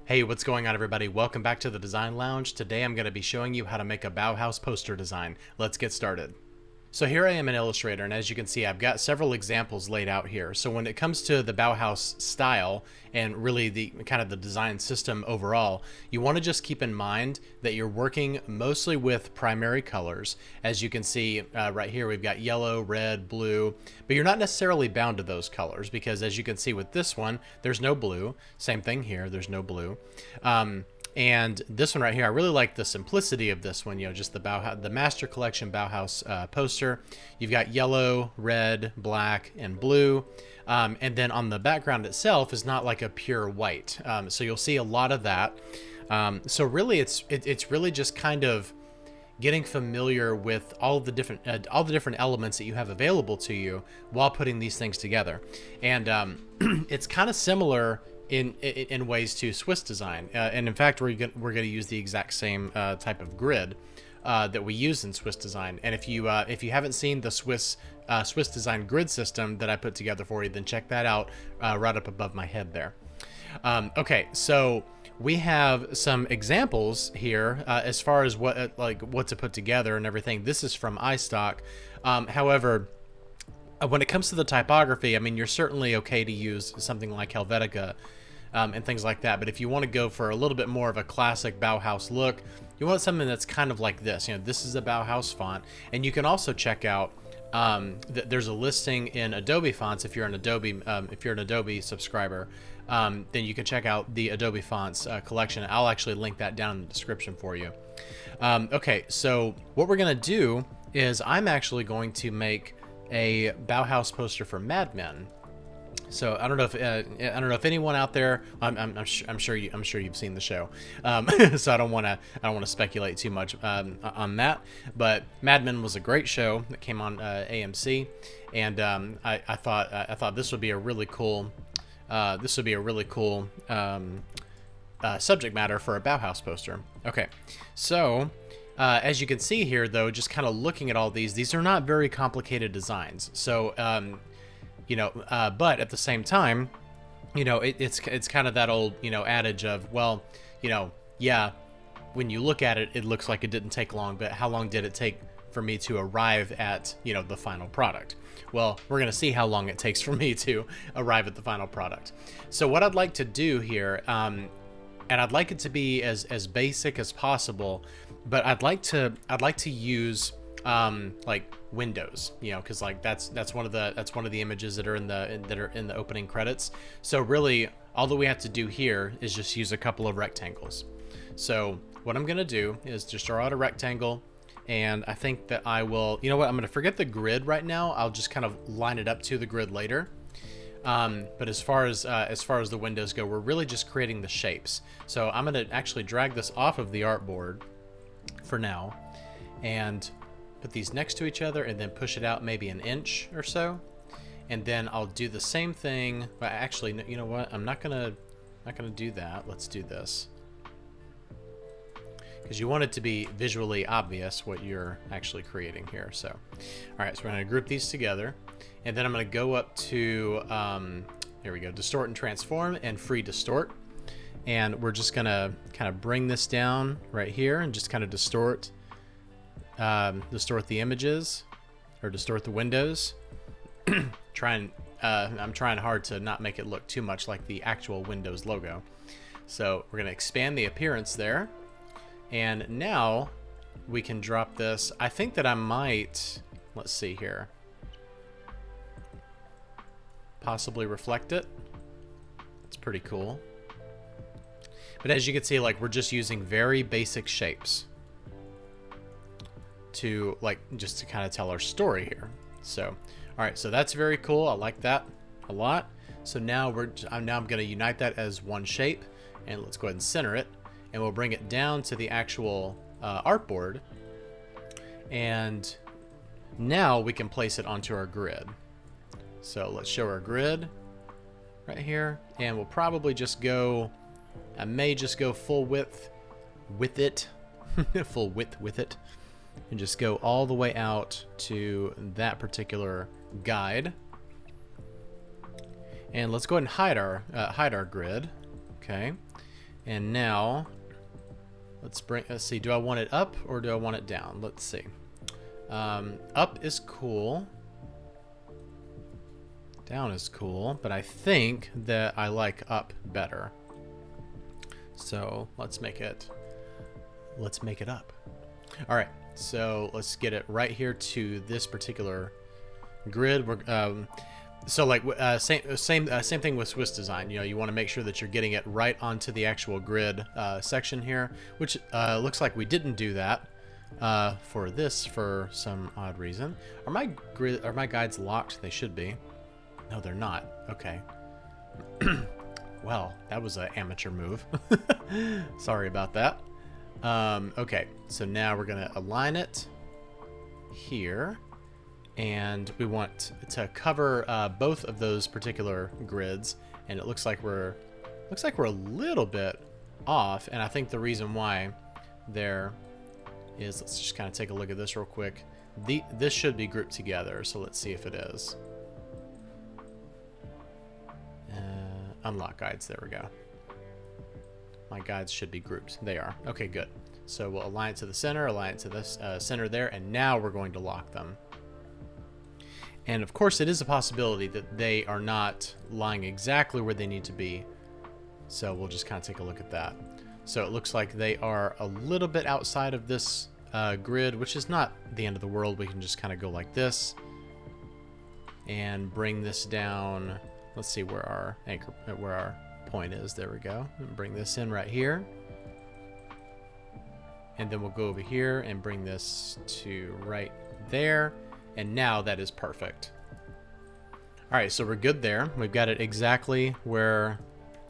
Hey, what's going on everybody? Welcome back to the Design Lounge. Today I'm going to be showing you how to make a Bauhaus poster design. Let's get started. So here I am in Illustrator, and as you can see, I've got several examples laid out here. So when it comes to the Bauhaus style and really the kind of the design system overall, you want to just keep in mind that you're working mostly with primary colors. As you can see right here, we've got yellow, red, blue, but you're not necessarily bound to those colors because as you can see with this one, there's no blue. Same thing here, there's no blue. And this one right here, I really like the simplicity of this one. You know, just the Bauhaus, the Master Collection Bauhaus poster. You've got yellow, red, black, and blue. And then on the background itself is not like a pure white. So you'll see a lot of that. So really, it's really just kind of getting familiar with all the different elements that you have available to you while putting these things together. And it's kind of similar in ways to Swiss design, and in fact we're going to use the exact same type of grid that we use in Swiss design. And if you haven't seen the Swiss design grid system that I put together for you, then check that out right up above my head there. Okay, so we have some examples here as far as what to put together and everything. This is from iStock. However, when it comes to the typography, I mean, you're certainly okay to use something like Helvetica and things like that. But if you want to go for a little bit more of a classic Bauhaus look, you want something that's kind of like this. You know, this is a Bauhaus font, and you can also check out. There's a listing in Adobe fonts if you're an Adobe subscriber. Then you can check out the Adobe fonts collection. I'll actually link that down in the description for you. Okay, so what we're gonna do is I'm actually going to make a Bauhaus poster for Mad Men. So I don't know if anyone out there, I'm sure you've seen the show, so I don't want to speculate too much on that. But Mad Men was a great show that came on AMC, and I thought this would be a really cool subject matter for a Bauhaus poster. Okay, so. As you can see here, though, just kind of looking at all these are not very complicated designs. So, but at the same time, it's kind of that old, adage of, well, yeah, when you look at it, it looks like it didn't take long, but how long did it take for me to arrive at, the final product? Well, we're going to see how long it takes for me to arrive at the final product. So what I'd like to do here, and I'd like it to be as basic as possible, but I'd like to use like windows, because like that's one of the images that are in the opening credits. So really, all that we have to do here is just use a couple of rectangles. So what I'm gonna do is just draw out a rectangle, and I think that I will. You know what? I'm gonna forget the grid right now. I'll just kind of line it up to the grid later. But as far as the windows go, we're really just creating the shapes. So I'm gonna actually drag this off of the artboard for now, and put these next to each other, and then push it out maybe an inch or so, and then I'll do the same thing. But actually, you know what? I'm not gonna do that. Let's do this, because you want it to be visually obvious what you're actually creating here. So, all right, so we're gonna group these together. And then I'm going to go up to, here we go, Distort and Transform and Free Distort. And we're just going to kind of bring this down right here and just kind of distort the images, or distort the windows. I'm trying hard to not make it look too much like the actual Windows logo. So we're going to expand the appearance there. And now we can drop this. I think that I might, let's see here, possibly reflect it. It's pretty cool. But as you can see, like, we're just using very basic shapes to just to kind of tell our story here. So, all right, so that's very cool. I like that a lot. So now I'm going to unite that as one shape, and let's go ahead and center it, and we'll bring it down to the actual artboard, and now we can place it onto our grid. So let's show our grid right here, and we'll probably just go, I may just go full width with it, full width with it, and just go all the way out to that particular guide. And let's go ahead and hide our grid. Okay. And now let's see, do I want it up or do I want it down? Let's see. Up is cool. Down is cool, but I think that I like up better. So let's make it up. All right, so let's get it right here to this particular grid. We're so like same thing with Swiss design. You know, you want to make sure that you're getting it right onto the actual grid section here, which looks like we didn't do that for this for some odd reason. Are my guides locked? They should be. No, they're not. Okay. Well, that was an amateur move. Sorry about that. Okay, so now we're gonna align it here, and we want to cover both of those particular grids. And it looks like we're a little bit off, and I think the reason why there is, let's just kind of take a look at this real quick. This should be grouped together, so let's see if it is. Unlock guides, there we go. My guides should be grouped. They are. Okay, good. So we'll align it to the center, align it to this center there, and now we're going to lock them. And of course, it is a possibility that they are not lying exactly where they need to be. So we'll just kind of take a look at that. So it looks like they are a little bit outside of this grid, which is not the end of the world. We can just kind of go like this and bring this down. Let's see where our point is. There we go. Bring this in right here. And then we'll go over here and bring this to right there. And now that is perfect. All right, so we're good there. We've got it exactly where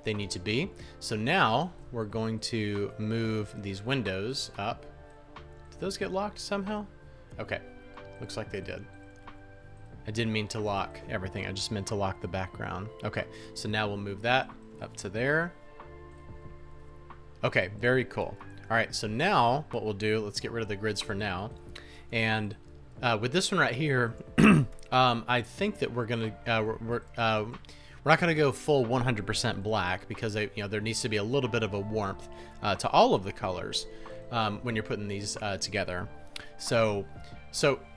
they need to be. So now we're going to move these windows up. Did those get locked somehow? Okay, looks like they did. I didn't mean to lock everything. I just meant to lock the background. Okay, so now we'll move that up to there. Okay, very cool. All right, so now what we'll do, let's get rid of the grids for now. And with this one right here, I think that we're not gonna go full 100% black because there needs to be a little bit of a warmth to all of the colors when you're putting these together. So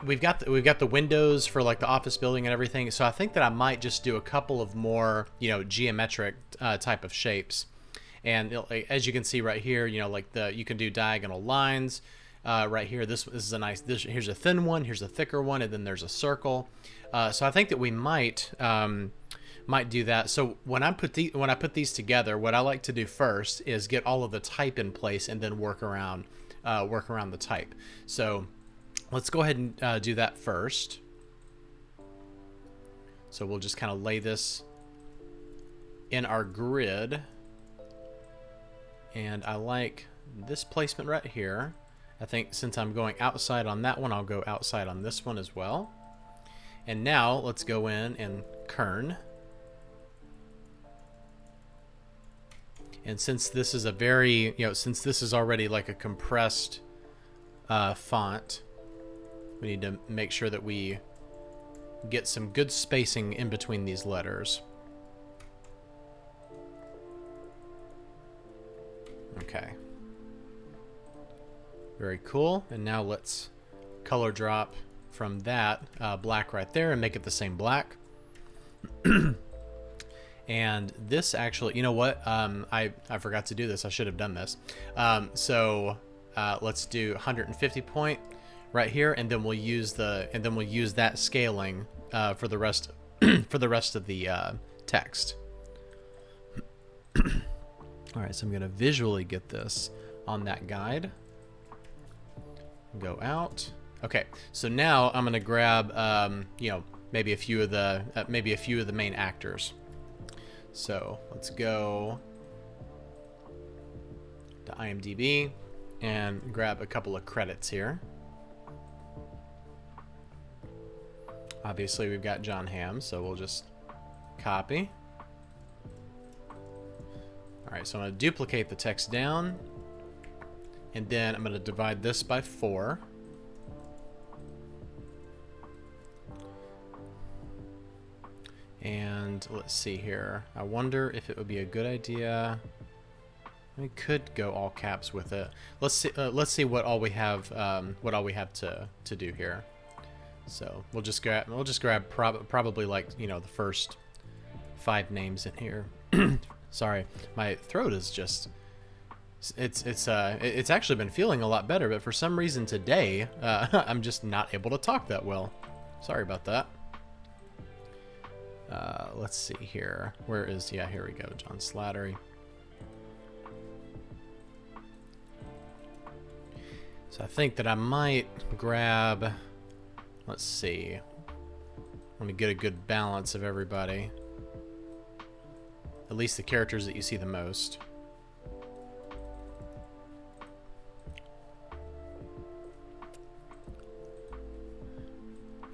we've got the windows for like the office building and everything. So I think that I might just do a couple of more, geometric type of shapes. And as you can see right here, you can do diagonal lines right here. This is a nice. Here's a thin one. Here's a thicker one, and then there's a circle. So I think that we might do that. So when I put these together, what I like to do first is get all of the type in place and then work around the type. So let's go ahead and do that first. So we'll just kind of lay this in our grid. And I like this placement right here. I think since I'm going outside on that one, I'll go outside on this one as well. And now let's go in and kern. And since this is a very, since this is already like a compressed font, we need to make sure that we get some good spacing in between these letters. Okay. Very cool. And now let's color drop from that black right there and make it the same black. And this actually, you know what? I forgot to do this. I should have done this. Let's do 150 point right here, and then we'll use that scaling for the rest of the text. All right, so I'm gonna visually get this on that guide. Go out. Okay, so now I'm gonna grab maybe a few of the main actors. So let's go to IMDb and grab a couple of credits here. Obviously, we've got John Hamm, so we'll just copy. All right, so I'm going to duplicate the text down, and then I'm going to divide this by 4. And let's see here. I wonder if it would be a good idea. We could go all caps with it. Let's see what all we have to do here. So we'll just grab probably like, you know, the first 5 names in here. Sorry, my throat is just it's actually been feeling a lot better, but for some reason today I'm just not able to talk that well. Sorry about that. Let's see here. Where is, yeah, here we go, John Slattery. So I think that I might grab, let's see. Let me get a good balance of everybody. At least the characters that you see the most.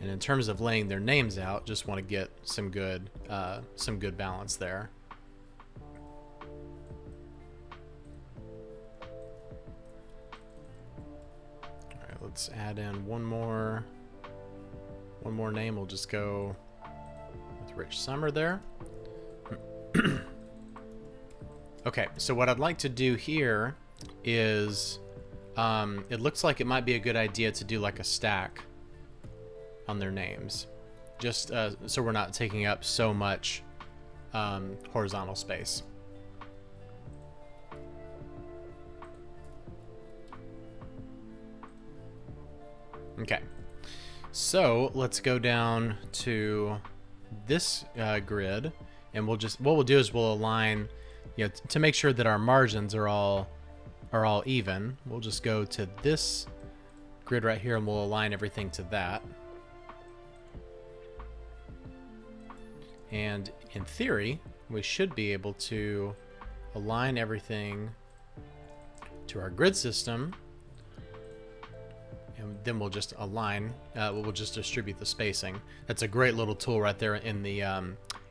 And in terms of laying their names out, just want to get some good balance there. All right, let's add in one more name. We'll just go with Rich Summer there. Okay, so what I'd like to do here is, it looks like it might be a good idea to do like a stack on their names, just so we're not taking up so much horizontal space. Okay, so let's go down to this grid, and what we'll do is we'll align, you know, to make sure that our margins are all even. We'll just go to this grid right here, and we'll align everything to that. And in theory, we should be able to align everything to our grid system, and then we'll just align. We'll just distribute the spacing. That's a great little tool right there in the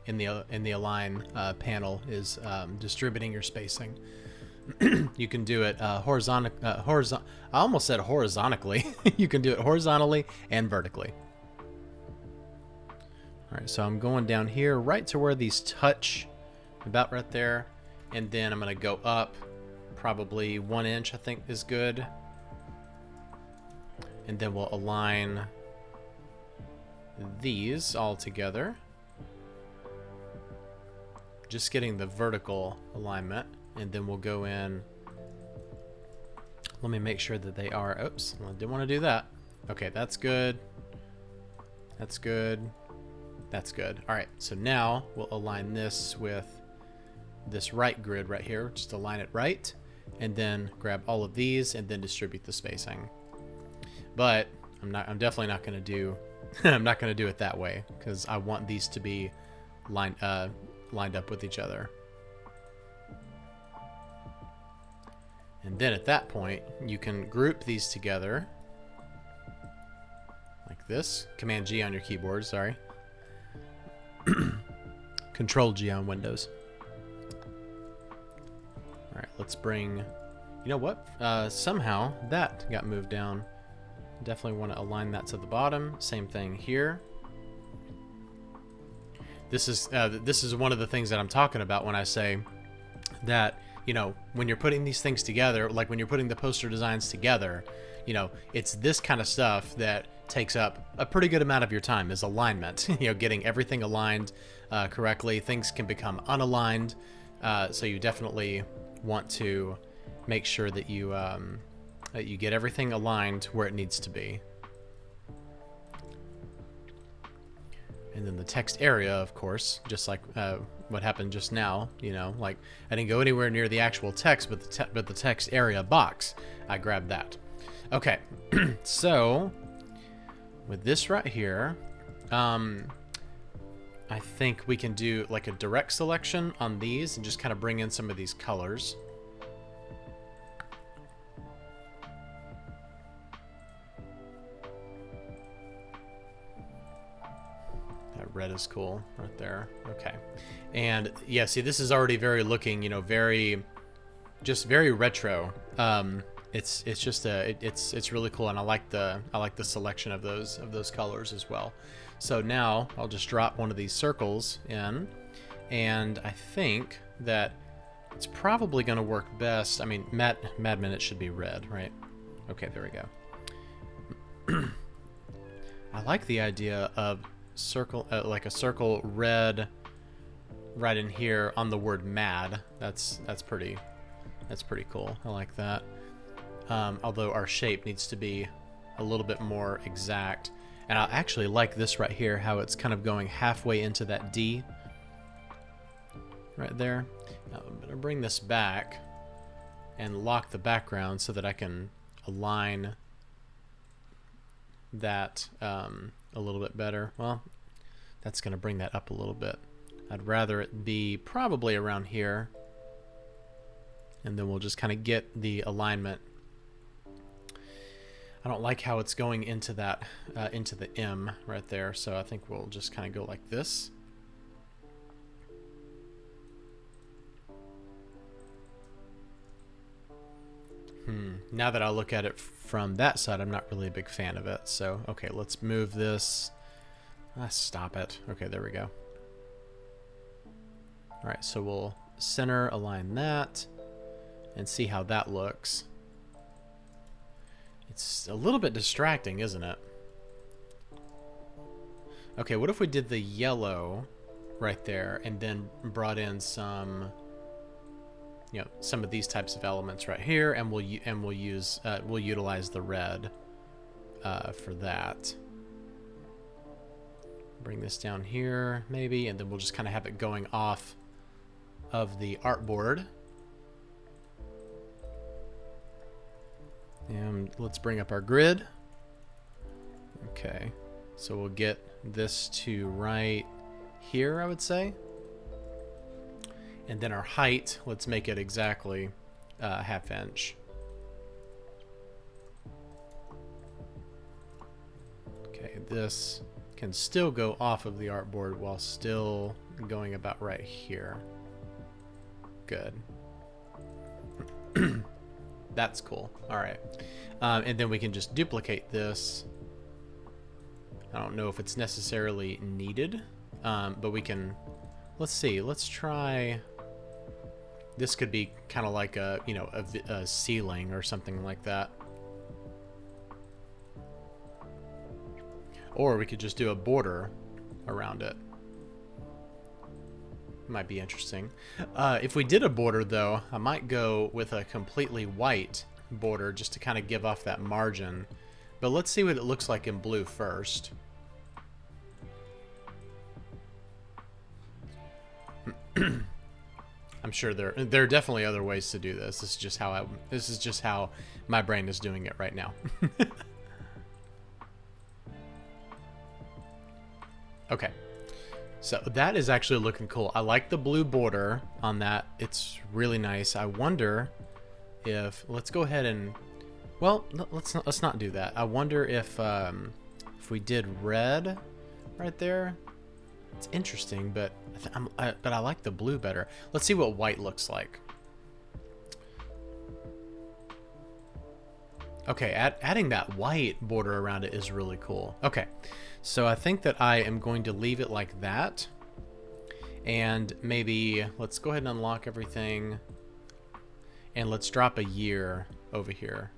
align panel, is distributing your spacing. You can do it I almost said horizontally. You can do it horizontally and vertically. All right, so I'm going down here right to where these touch, about right there, and then I'm going to go up probably 1 inch, I think is good. And then we'll align these all together. Just getting the vertical alignment, and then we'll go in. Let me make sure that they are, oops, I didn't want to do that. Okay, that's good. That's good. That's good. All right, so now we'll align this with this right grid right here. Just align it right, and then grab all of these and then distribute the spacing. But I'm definitely not going to do I'm not going to do it that way, because I want these to be lined up with each other. And then at that point, you can group these together like this. Command G on your keyboard, sorry. Control G on Windows. All right, let's bring, you know what? Somehow that got moved down. Definitely want to align that to the bottom. Same thing here. This is one of the things that I'm talking about when I say that, you know, when you're putting these things together, like when you're putting the poster designs together, you know, it's this kind of stuff that takes up a pretty good amount of your time, is alignment. You know, getting everything aligned correctly. Things can become unaligned, so you definitely want to make sure that you get everything aligned where it needs to be. And then the text area, of course, just like what happened just now, you know, like I didn't go anywhere near the actual text, but the text area box, I grabbed that. Okay, so with this right here, I think we can do like a direct selection on these and just kind of bring in some of these colors. Red is cool right there. Okay, and yeah, see, this is already very looking, you know, very retro. It's just it's really cool, and I like the selection of those colors as well. So now I'll just drop one of these circles in, and I think that It's probably going to work best. I mean, Mad Minute should be red, right? Okay, there we go. I like the idea of circle, like a circle red right in here on the word mad. That's pretty cool. I like that. Although our shape needs to be a little bit more exact. And I actually like this right here, how it's kind of going halfway into that D right there. Now, I'm going to bring this back and lock the background so that I can align that a little bit better. Well, that's going to bring that up a little bit. I'd rather it be probably around here, and then we'll just kind of get the alignment. I don't like how it's going into that into the M right there, so I think we'll just kind of go like this. Now that I look at it from that side, I'm not really a big fan of it. So, okay, let's move this. Stop it. Okay, there we go. All right, so we'll center align that and see how that looks. It's a little bit distracting, isn't it? Okay, what if we did the yellow right there and then brought in some, you know, some of these types of elements right here, and we'll utilize the red for that. Bring this down here maybe, and then we'll just kind of have it going off of the artboard. And let's bring up our grid. Okay, so we'll get this to right here, I would say. And then our height, let's make it exactly ½ inch. Okay, this can still go off of the artboard while still going about right here. Good. That's cool. All right. And then we can just duplicate this. I don't know if it's necessarily needed, but we can, let's see, let's try, this could be kind of like a, you know, a ceiling or something like that. Or we could just do a border around it. Might be interesting. If we did a border, though, I might go with a completely white border just to kind of give off that margin. But let's see what it looks like in blue first. I'm sure there are definitely other ways to do this. This is just how my brain is doing it right now. Okay. So that is actually looking cool. I like the blue border on that. It's really nice. I wonder if, let's go ahead and, well, let's not do that. I wonder if we did red right there. It's interesting, but I like the blue better. Let's see what white looks like. Okay, adding that white border around it is really cool. Okay, so I think that I am going to leave it like that. And maybe let's go ahead and unlock everything. And let's drop a year over here.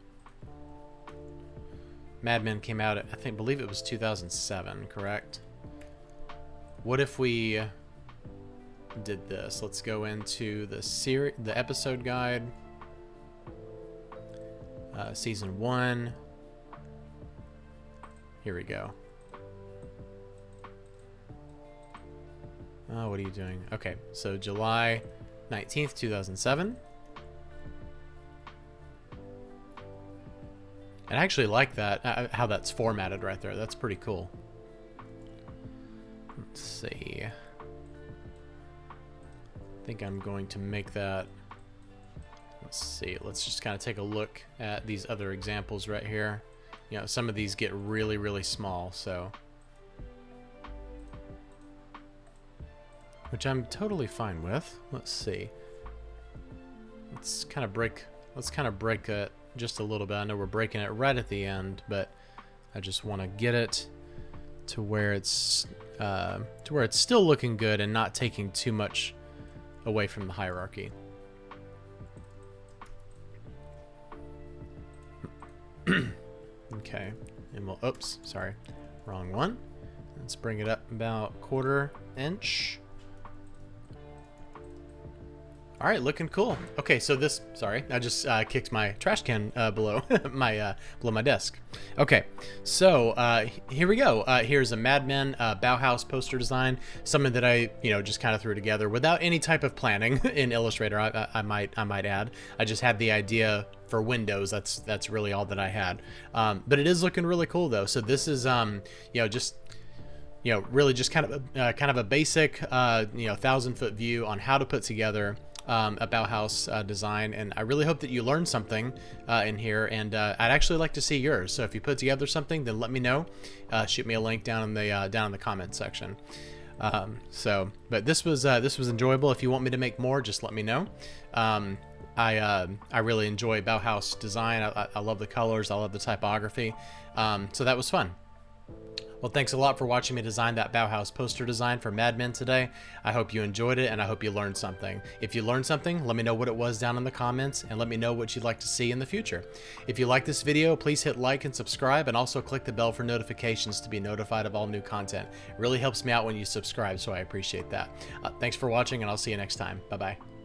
Mad Men came out, I believe it was 2007, correct? What if we did this? Let's go into the episode guide. Season 1. Here we go. Oh, what are you doing? Okay, so July 19th, 2007. And I actually like that, how that's formatted right there. That's pretty cool. Let's see. I think I'm going to make that. Let's see. Let's just kind of take a look at these other examples right here. You know, some of these get really, really small, so. Which I'm totally fine with. Let's see. Let's kind of break it just a little bit. I know we're breaking it right at the end, but I just want to get it to where it's still looking good and not taking too much away from the hierarchy. Okay, and we'll, oops, sorry, wrong one. Let's bring it up about 1/4 inch. All right, looking cool. Okay, so this, sorry, I just kicked my trash can below my desk. Okay, so here we go. Here's a Mad Men Bauhaus poster design, something that I, just kind of threw together without any type of planning in Illustrator. I might add. I just had the idea for Windows. That's really all that I had. But it is looking really cool though. So this is really just kind of a basic 1,000-foot view on how to put together a Bauhaus design, and I really hope that you learned something in here, and I'd actually like to see yours. So if you put together something, then let me know. Shoot me a link down in the comments section. But this was enjoyable. If you want me to make more, just let me know. I really enjoy Bauhaus design. I love the colors. I love the typography. So that was fun. Well, thanks a lot for watching me design that Bauhaus poster design for Mad Men today. I hope you enjoyed it, and I hope you learned something. If you learned something, let me know what it was down in the comments, and let me know what you'd like to see in the future. If you like this video, please hit like and subscribe, and also click the bell for notifications to be notified of all new content. It really helps me out when you subscribe, so I appreciate that. Thanks for watching, and I'll see you next time. Bye-bye.